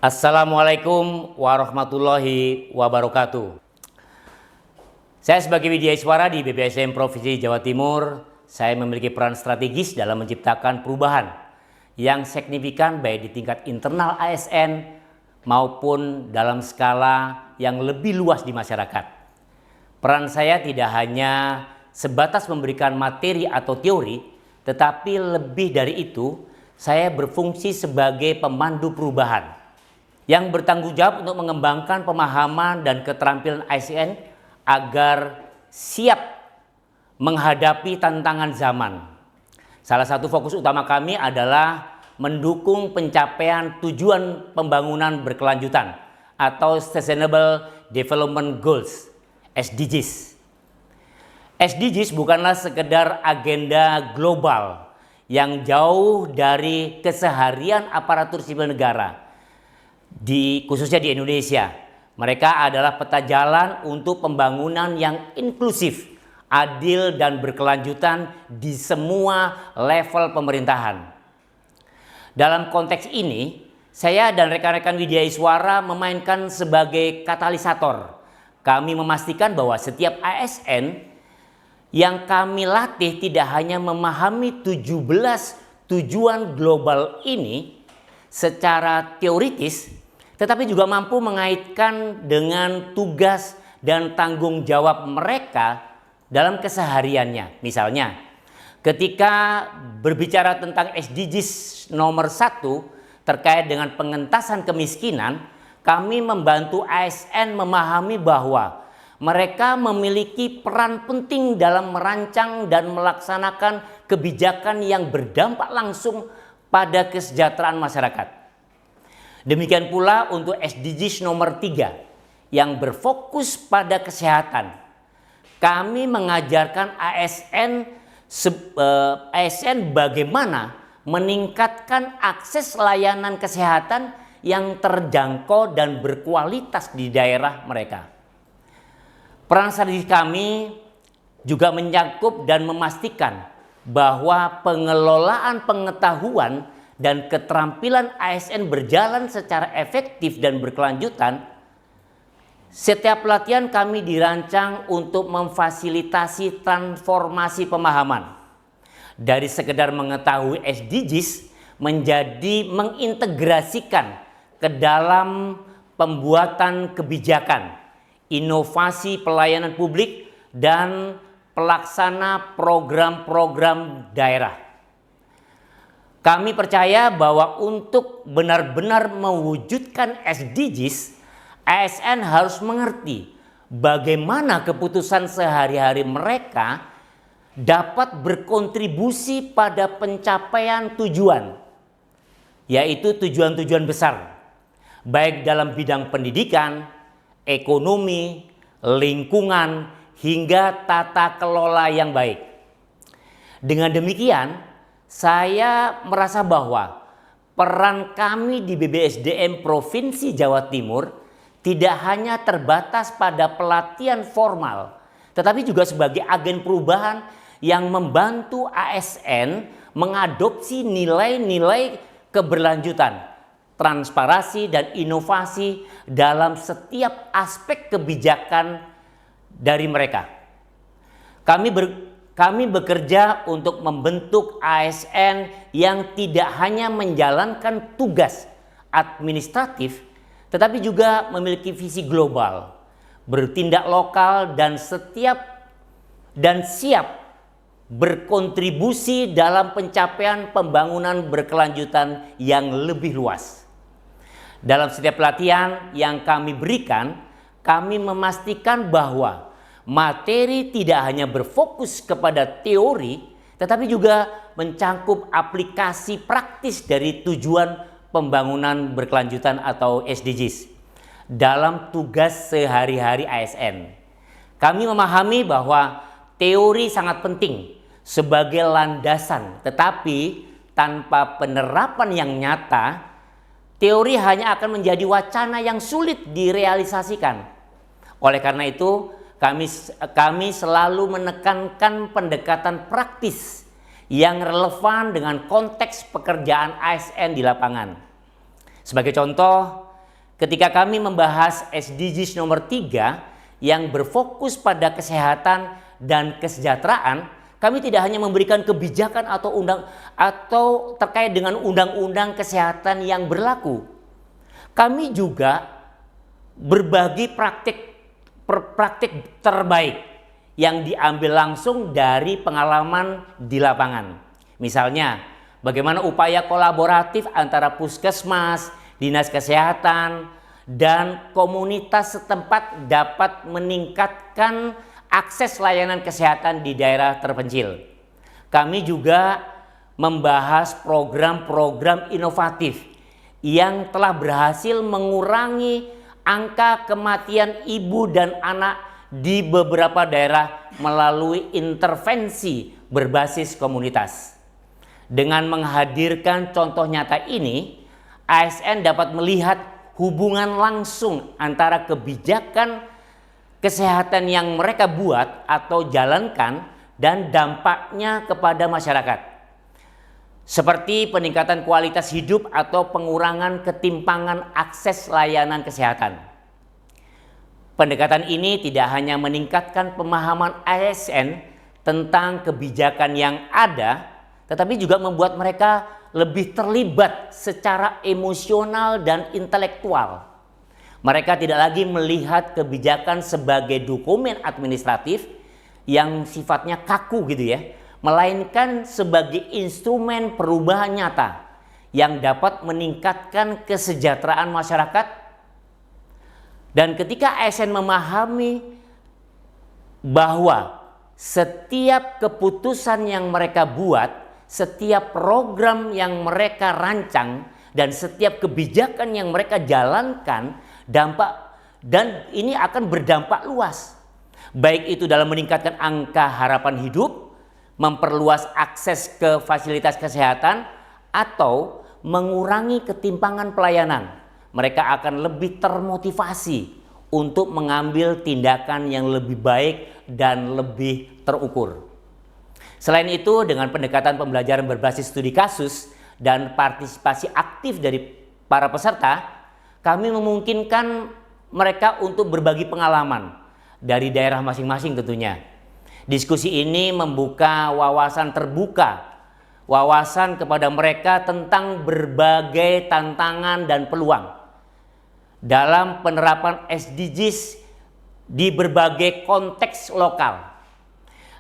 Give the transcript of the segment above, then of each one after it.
Assalamualaikum warahmatullahi wabarakatuh. Saya sebagai Widyaswara di BBSDM Provinsi Jawa Timur, saya memiliki peran strategis dalam menciptakan perubahan yang signifikan baik di tingkat internal ASN maupun dalam skala yang lebih luas di masyarakat. Peran saya tidak hanya sebatas memberikan materi atau teori, tetapi lebih dari itu, saya berfungsi sebagai pemandu perubahan yang bertanggung jawab untuk mengembangkan pemahaman dan keterampilan ASN agar siap menghadapi tantangan zaman. Salah satu fokus utama kami adalah mendukung pencapaian tujuan pembangunan berkelanjutan atau Sustainable Development Goals, SDGs. SDGs bukanlah sekedar agenda global yang jauh dari keseharian aparatur sipil negara, khususnya di Indonesia. Mereka adalah peta jalan untuk pembangunan yang inklusif, adil dan berkelanjutan di semua level pemerintahan. Dalam konteks ini, saya dan rekan-rekan Widyaswara memainkan sebagai katalisator. Kami memastikan bahwa setiap ASN yang kami latih tidak hanya memahami 17 tujuan global ini secara teoritis, tetapi juga mampu mengaitkan dengan tugas dan tanggung jawab mereka dalam kesehariannya. Misalnya, ketika berbicara tentang SDGs nomor 1 terkait dengan pengentasan kemiskinan, kami membantu ASN memahami bahwa mereka memiliki peran penting dalam merancang dan melaksanakan kebijakan yang berdampak langsung pada kesejahteraan masyarakat. Demikian pula untuk SDGs nomor 3 yang berfokus pada kesehatan. Kami mengajarkan ASN bagaimana meningkatkan akses layanan kesehatan yang terjangkau dan berkualitas di daerah mereka. Peran strategi kami juga menyangkut dan memastikan bahwa pengelolaan pengetahuan dan keterampilan ASN berjalan secara efektif dan berkelanjutan. Setiap pelatihan kami dirancang untuk memfasilitasi transformasi pemahaman. Dari sekedar mengetahui SDGs menjadi mengintegrasikan ke dalam pembuatan kebijakan, inovasi pelayanan publik, dan pelaksana program-program daerah. Kami percaya bahwa untuk benar-benar mewujudkan SDGs, ASN harus mengerti bagaimana keputusan sehari-hari mereka dapat berkontribusi pada pencapaian tujuan, yaitu tujuan-tujuan besar, baik dalam bidang pendidikan, ekonomi, lingkungan, hingga tata kelola yang baik. Dengan demikian, saya merasa bahwa peran kami di BBSDM Provinsi Jawa Timur tidak hanya terbatas pada pelatihan formal, tetapi juga sebagai agen perubahan yang membantu ASN mengadopsi nilai-nilai keberlanjutan, transparansi dan inovasi dalam setiap aspek kebijakan dari mereka. Kami bekerja untuk membentuk ASN yang tidak hanya menjalankan tugas administratif, tetapi juga memiliki visi global, bertindak lokal dan siap berkontribusi dalam pencapaian pembangunan berkelanjutan yang lebih luas. Dalam setiap pelatihan yang kami berikan, kami memastikan bahwa materi tidak hanya berfokus kepada teori, tetapi juga mencangkup aplikasi praktis dari tujuan pembangunan berkelanjutan atau SDGs dalam tugas sehari-hari ASN. Kami memahami bahwa teori sangat penting sebagai landasan, tetapi tanpa penerapan yang nyata, teori hanya akan menjadi wacana yang sulit direalisasikan. Oleh karena itu, kami selalu menekankan pendekatan praktis yang relevan dengan konteks pekerjaan ASN di lapangan. Sebagai contoh, ketika kami membahas SDGs nomor 3 yang berfokus pada kesehatan dan kesejahteraan, kami tidak hanya memberikan kebijakan atau terkait dengan undang-undang kesehatan yang berlaku. Kami juga berbagi praktik terbaik yang diambil langsung dari pengalaman di lapangan. Misalnya, bagaimana upaya kolaboratif antara puskesmas, dinas kesehatan, dan komunitas setempat dapat meningkatkan akses layanan kesehatan di daerah terpencil. Kami juga membahas program-program inovatif yang telah berhasil mengurangi angka kematian ibu dan anak di beberapa daerah melalui intervensi berbasis komunitas. Dengan menghadirkan contoh nyata ini, ASN dapat melihat hubungan langsung antara kebijakan kesehatan yang mereka buat atau jalankan dan dampaknya kepada masyarakat, seperti peningkatan kualitas hidup atau pengurangan ketimpangan akses layanan kesehatan. Pendekatan ini tidak hanya meningkatkan pemahaman ASN tentang kebijakan yang ada, tetapi juga membuat mereka lebih terlibat secara emosional dan intelektual. Mereka tidak lagi melihat kebijakan sebagai dokumen administratif yang sifatnya kaku gitu ya, melainkan sebagai instrumen perubahan nyata yang dapat meningkatkan kesejahteraan masyarakat. Dan ketika ASN memahami bahwa setiap keputusan yang mereka buat, setiap program yang mereka rancang, dan setiap kebijakan yang mereka jalankan ini akan berdampak luas. Baik itu dalam meningkatkan angka harapan hidup, memperluas akses ke fasilitas kesehatan, atau mengurangi ketimpangan pelayanan. Mereka akan lebih termotivasi untuk mengambil tindakan yang lebih baik dan lebih terukur. Selain itu, dengan pendekatan pembelajaran berbasis studi kasus dan partisipasi aktif dari para peserta, kami memungkinkan mereka untuk berbagi pengalaman dari daerah masing-masing tentunya. Diskusi ini membuka wawasan terbuka, wawasan kepada mereka tentang berbagai tantangan dan peluang dalam penerapan SDGs di berbagai konteks lokal.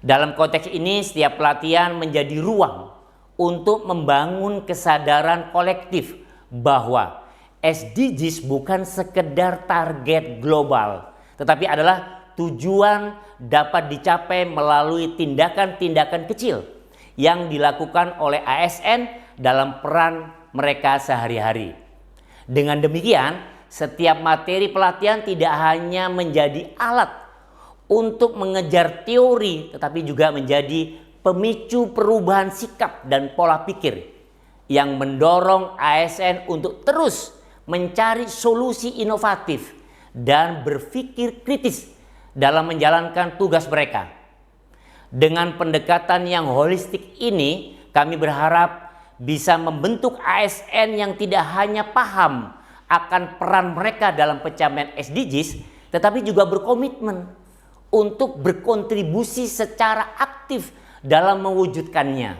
Dalam konteks ini, setiap pelatihan menjadi ruang untuk membangun kesadaran kolektif bahwa SDGs bukan sekedar target global, tetapi adalah tujuan dapat dicapai melalui tindakan-tindakan kecil yang dilakukan oleh ASN dalam peran mereka sehari-hari. Dengan demikian, setiap materi pelatihan tidak hanya menjadi alat untuk mengejar teori, tetapi juga menjadi pemicu perubahan sikap dan pola pikir yang mendorong ASN untuk terus mencari solusi inovatif dan berpikir kritis dalam menjalankan tugas mereka. Dengan pendekatan yang holistik ini, kami berharap bisa membentuk ASN yang tidak hanya paham akan peran mereka dalam pencapaian SDGs, tetapi juga berkomitmen untuk berkontribusi secara aktif dalam mewujudkannya.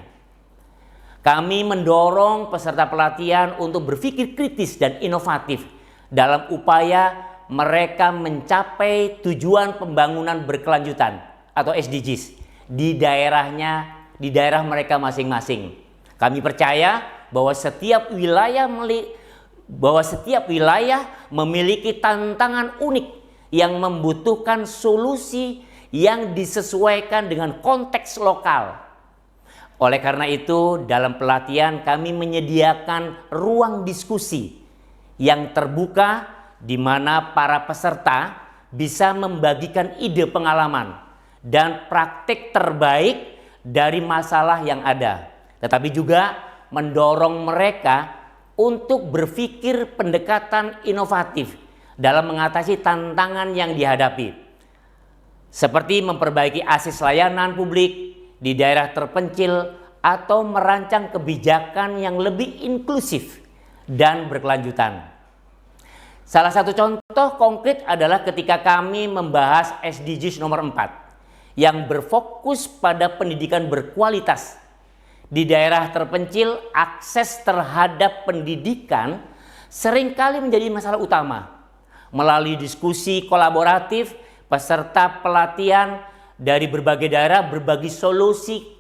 Kami mendorong peserta pelatihan untuk berpikir kritis dan inovatif dalam upaya mereka mencapai tujuan pembangunan berkelanjutan atau SDGs di daerah mereka masing-masing. Kami percaya bahwa setiap wilayah memiliki tantangan unik yang membutuhkan solusi yang disesuaikan dengan konteks lokal. Oleh karena itu, dalam pelatihan kami menyediakan ruang diskusi yang terbuka di mana para peserta bisa membagikan ide pengalaman dan praktik terbaik dari masalah yang ada, tetapi juga mendorong mereka untuk berpikir pendekatan inovatif dalam mengatasi tantangan yang dihadapi, seperti memperbaiki akses layanan publik di daerah terpencil atau merancang kebijakan yang lebih inklusif dan berkelanjutan. Salah satu contoh konkret adalah ketika kami membahas SDGs nomor 4 yang berfokus pada pendidikan berkualitas. Di daerah terpencil, akses terhadap pendidikan seringkali menjadi masalah utama. Melalui diskusi kolaboratif, peserta pelatihan dari berbagai daerah berbagi solusi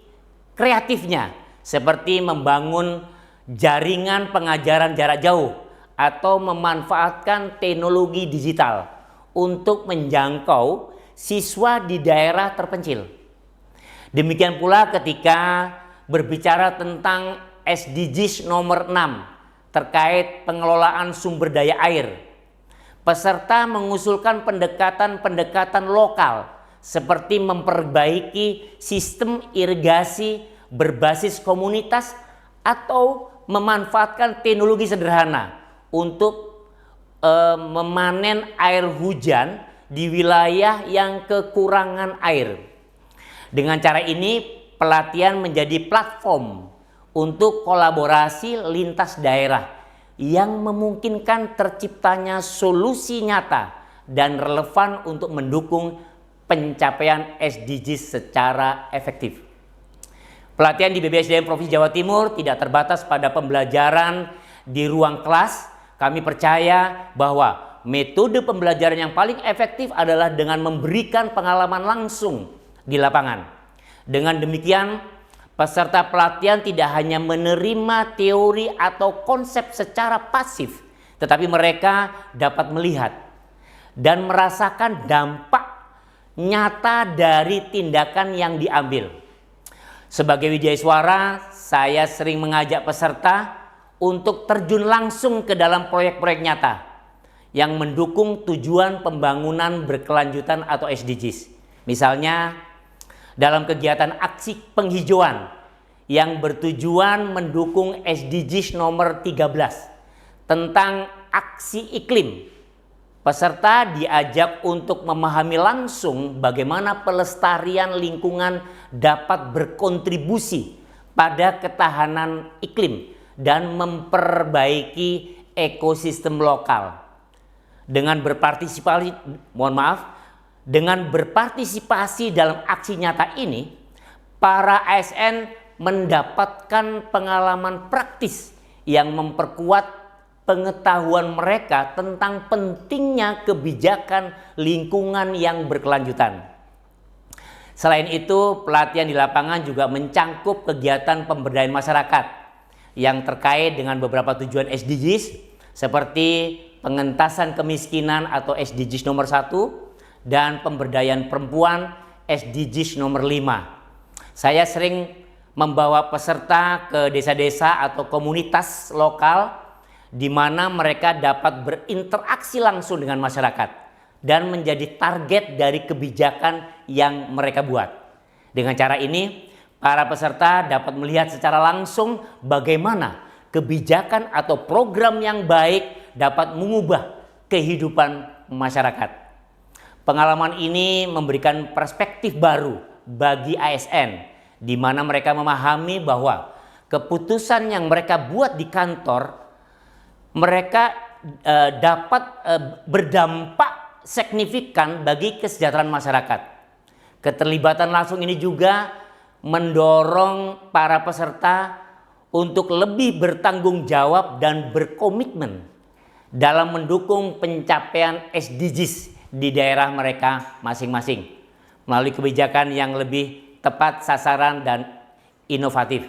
kreatifnya, seperti membangun jaringan pengajaran jarak jauh atau memanfaatkan teknologi digital untuk menjangkau siswa di daerah terpencil. Demikian pula ketika berbicara tentang SDGs nomor 6 terkait pengelolaan sumber daya air. Peserta mengusulkan pendekatan-pendekatan lokal seperti memperbaiki sistem irigasi berbasis komunitas atau memanfaatkan teknologi sederhana untuk memanen air hujan di wilayah yang kekurangan air. Dengan cara ini, pelatihan menjadi platform untuk kolaborasi lintas daerah yang memungkinkan terciptanya solusi nyata dan relevan untuk mendukung pencapaian SDGs secara efektif. Pelatihan di BBSDM Provinsi Jawa Timur tidak terbatas pada pembelajaran di ruang kelas. Kami percaya bahwa metode pembelajaran yang paling efektif adalah dengan memberikan pengalaman langsung di lapangan. Dengan demikian, peserta pelatihan tidak hanya menerima teori atau konsep secara pasif, tetapi mereka dapat melihat dan merasakan dampak nyata dari tindakan yang diambil. Sebagai wijayswara, saya sering mengajak peserta untuk terjun langsung ke dalam proyek-proyek nyata yang mendukung tujuan pembangunan berkelanjutan atau SDGs. Misalnya, dalam kegiatan aksi penghijauan yang bertujuan mendukung SDGs nomor 13 tentang aksi iklim. Peserta diajak untuk memahami langsung bagaimana pelestarian lingkungan dapat berkontribusi pada ketahanan iklim dan memperbaiki ekosistem lokal. Dengan berpartisipasi dalam aksi nyata ini, para ASN mendapatkan pengalaman praktis yang memperkuat pengetahuan mereka tentang pentingnya kebijakan lingkungan yang berkelanjutan. Selain itu, pelatihan di lapangan juga mencangkup kegiatan pemberdayaan masyarakat yang terkait dengan beberapa tujuan SDGs seperti pengentasan kemiskinan atau SDGs nomor 1 dan pemberdayaan perempuan SDGs nomor 5. Saya sering membawa peserta ke desa-desa atau komunitas lokal di mana mereka dapat berinteraksi langsung dengan masyarakat dan menjadi target dari kebijakan yang mereka buat. Dengan cara ini, para peserta dapat melihat secara langsung bagaimana kebijakan atau program yang baik dapat mengubah kehidupan masyarakat. Pengalaman ini memberikan perspektif baru bagi ASN, di mana mereka memahami bahwa keputusan yang mereka buat di kantor, mereka dapat berdampak signifikan bagi kesejahteraan masyarakat. Keterlibatan langsung ini juga mendorong para peserta untuk lebih bertanggung jawab dan berkomitmen dalam mendukung pencapaian SDGs di daerah mereka masing-masing melalui kebijakan yang lebih tepat sasaran dan inovatif.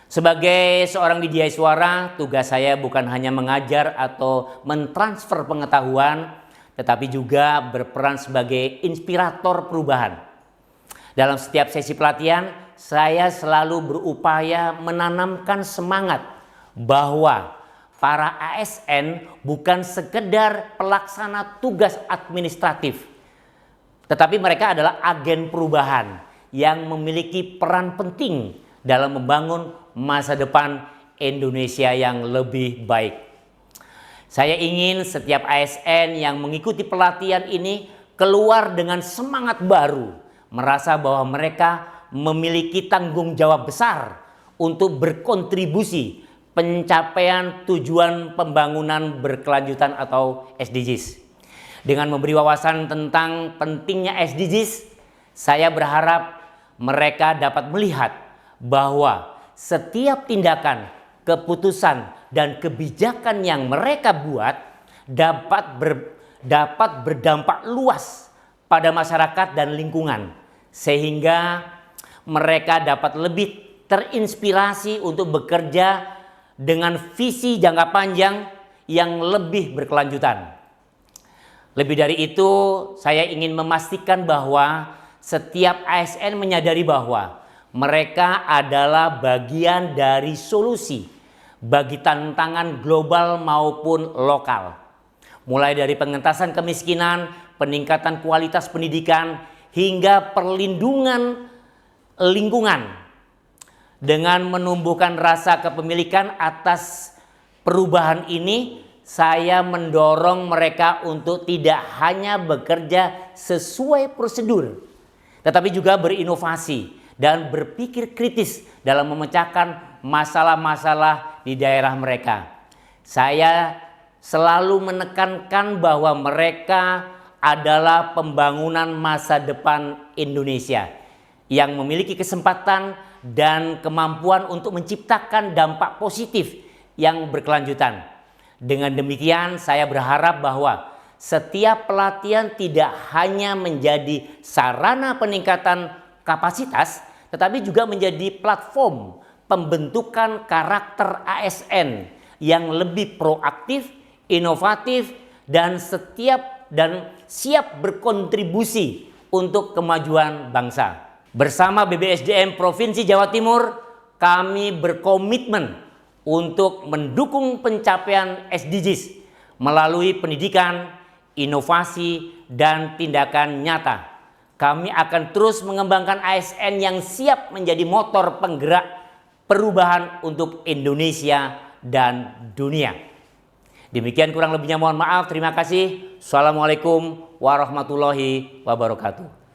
Sebagai seorang wijayswara, tugas saya bukan hanya mengajar atau mentransfer pengetahuan, tetapi juga berperan sebagai inspirator perubahan. Dalam setiap sesi pelatihan, saya selalu berupaya menanamkan semangat bahwa para ASN bukan sekedar pelaksana tugas administratif, tetapi mereka adalah agen perubahan yang memiliki peran penting dalam membangun masa depan Indonesia yang lebih baik. Saya ingin setiap ASN yang mengikuti pelatihan ini keluar dengan semangat baru, merasa bahwa mereka memiliki tanggung jawab besar untuk berkontribusi pencapaian tujuan pembangunan berkelanjutan atau SDGs. Dengan memberi wawasan tentang pentingnya SDGs, saya berharap mereka dapat melihat bahwa setiap tindakan, keputusan, dan kebijakan yang mereka buat dapat berdampak luas pada masyarakat dan lingkungan, sehingga mereka dapat lebih terinspirasi untuk bekerja dengan visi jangka panjang yang lebih berkelanjutan. Lebih dari itu, saya ingin memastikan bahwa setiap ASN menyadari bahwa mereka adalah bagian dari solusi bagi tantangan global maupun lokal. Mulai dari pengentasan kemiskinan, peningkatan kualitas pendidikan, hingga perlindungan lingkungan. Dengan menumbuhkan rasa kepemilikan atas perubahan ini, saya mendorong mereka untuk tidak hanya bekerja sesuai prosedur, tetapi juga berinovasi dan berpikir kritis dalam memecahkan masalah-masalah di daerah mereka. Saya selalu menekankan bahwa mereka adalah pembangunan masa depan Indonesia yang memiliki kesempatan dan kemampuan untuk menciptakan dampak positif yang berkelanjutan. Dengan demikian, saya berharap bahwa setiap pelatihan tidak hanya menjadi sarana peningkatan kapasitas, tetapi juga menjadi platform pembentukan karakter ASN yang lebih proaktif, inovatif, dan siap berkontribusi untuk kemajuan bangsa. Bersama BBSDM Provinsi Jawa Timur, kami berkomitmen untuk mendukung pencapaian SDGs melalui pendidikan, inovasi, dan tindakan nyata. Kami akan terus mengembangkan ASN yang siap menjadi motor penggerak perubahan untuk Indonesia dan dunia. Demikian kurang lebihnya, mohon maaf. Terima kasih. Assalamualaikum warahmatullahi wabarakatuh.